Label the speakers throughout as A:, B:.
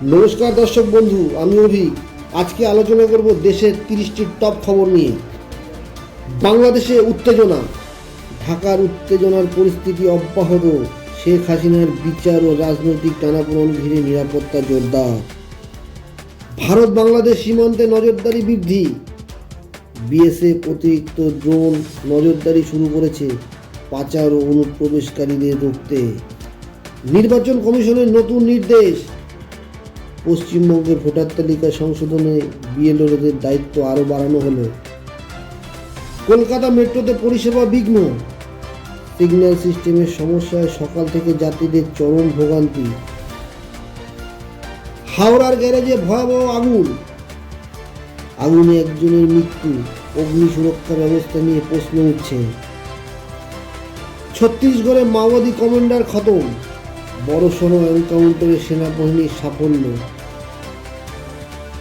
A: নমস্কার দর্শক বন্ধু, আমি অভি। আজকে আলোচনা করব দেশের 30টি টপ খবর নিয়ে। বাংলাদেশে উত্তেজনা, ঢাকার উত্তেজনার পরিস্থিতি অব্যাহত। শেখ হাসিনার বিচার ও রাজনৈতিক টানাপোড়েন ঘিরে নিরাপত্তা জোরদার। ভারত বাংলাদেশ সীমান্তে নজরদারি বৃদ্ধি। বিএসএফ অতিরিক্ত ড্রোন নজরদারি শুরু করেছে পাচার ও অনুপ্রবেশকারীদের রুখতে। নির্বাচন কমিশনের নতুন নির্দেশ। পশ্চিমবঙ্গে ভোটার তালিকা সংশোধনে বিএলওদের দায়িত্ব আরও বাড়ানো হলো। কলকাতা মেট্রোতে পরিষেবা বিঘ্ন। সিগন্যাল সিস্টেমের সমস্যায় সকাল থেকে যাত্রীদের চরম ভোগান্তি। হাওড়ার গ্যারেজে ভয়াবহ আগুনে একজনের মৃত্যু। অগ্নি সুরক্ষা ব্যবস্থা নিয়ে প্রশ্ন উঠছে। ছত্তিশগড়ে মাওবাদী কমান্ডার খতম। বড়সড় এনকাউন্টারে সেনাবাহিনীর সাফল্য।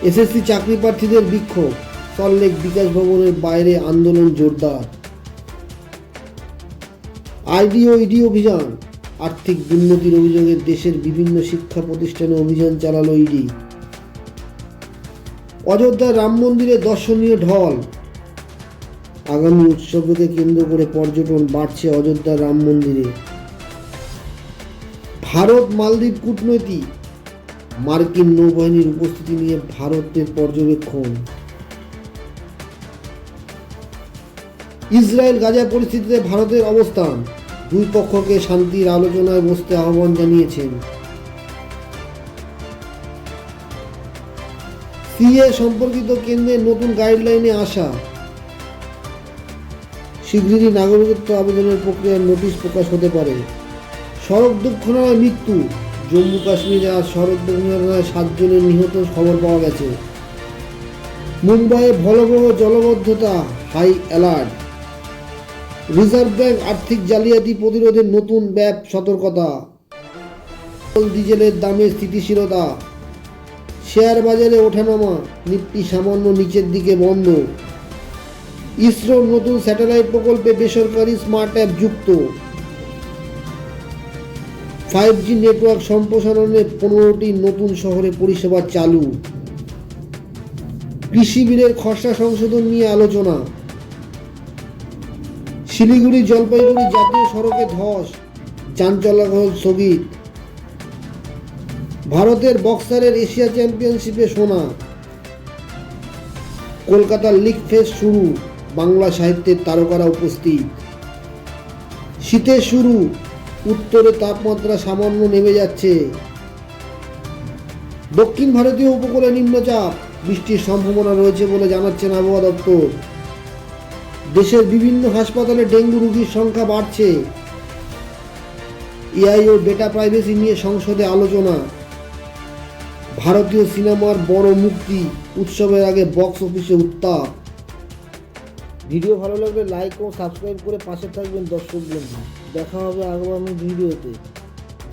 A: এসএসসি চাকরি প্রার্থীদের বিক্ষোভ। সল্টলেক বিকাশ ভবনের বাইরে আন্দোলন জোরদার। আইডি ও ইডি অভিযান। আর্থিক দুর্নীতির অভিযোগে দেশের বিভিন্ন শিক্ষা প্রতিষ্ঠানে অভিযান চালালো ইডি। অযোধ্যার রাম মন্দিরে দর্শনীয় ঢল। আগামী উৎসবকে কেন্দ্র করে পর্যটন বাড়ছে অযোধ্যার রাম মন্দিরে। ভারত মালদ্বীপ কূটনৈতিক। মার্কিন নৌবাহিনীর উপস্থিতি নিয়ে ভারতের পর্যবেক্ষণ। ইসরায়েল গাজা পরিস্থিতিতে ভারতের অবস্থান। দুই পক্ষকে শান্তির আলোচনায় বসতে আহ্বান জানিয়েছেন। সিএ সম্পর্কিত কেন্দ্রের নতুন গাইডলাইনে আসা। শীঘ্রই নাগরিকত্ব আবেদনের প্রক্রিয়ার নোটিশ প্রকাশ হতে পারে। সড়ক দুর্ঘটনায় মৃত্যু। জম্মু কাশ্মীরে আজ সড়ক দুর্ঘটনায় 7 জনের নিহত খবর পাওয়া গেছে। মুম্বাইয়ে ভয়াবহ জলাবদ্ধতা, হাই অ্যালার্ট। রিজার্ভ ব্যাংক আর্থিক জালিয়াতি প্রতিরোধে নতুন ব্যাপক সতর্কতা। ডিজেলের দামে স্থিতিশীলতা। শেয়ার বাজারে ওঠানামা, নিফটি সামান্য নিচের দিকে বন্ধ। ইসরোর নতুন স্যাটেলাইট প্রকল্পে বেসরকারি স্মার্ট অ্যাপ যুক্ত। 5G নেটওয়ার্ক সম্প্রসারণে 15টি নতুন শহরে পরিষেবা চালু। কৃষি বিলের খসড়া সংশোধন নিয়ে আলোচনা। শিলিগুড়ি জলপাইগুড়ি জাতীয় সড়কে ধস, যান চলাচল স্থগিত। ভারতের বক্সারের এশিয়া চ্যাম্পিয়নশিপে সোনা। কলকাতার লিগ ফেস্ট শুরু, বাংলা সাহিত্যের তারকারা উপস্থিত। শীতের শুরু, উত্তরে তাপমাত্রা সামান্য নেমে যাচ্ছে। দক্ষিণ ভারতীয় উপকূলে নিম্নচাপ, বৃষ্টির সম্ভাবনা রয়েছে বলে জানাচ্ছেন আবহাওয়া দপ্তর। দেশের বিভিন্ন হাসপাতালে ডেঙ্গু রোগীর সংখ্যা বাড়ছে। এআই ও ডেটা প্রাইভেসি নিয়ে সংসদে আলোচনা। ভারতীয় সিনেমার বড় মুক্তি, উৎসবের আগে বক্স অফিসে উত্তাপ। ভিডিও ভালো লাগলে লাইক ও সাবস্ক্রাইব করে পাশে থাকবেন দর্শক বন্ধু। দেখা হবে আগামী ভিডিওতে।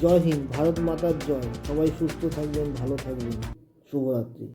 A: জয় হিন্দ, ভারত মাতার জয়। সবাই সুস্থ থাকবেন, ভালো থাকবেন। শুভরাত্রি।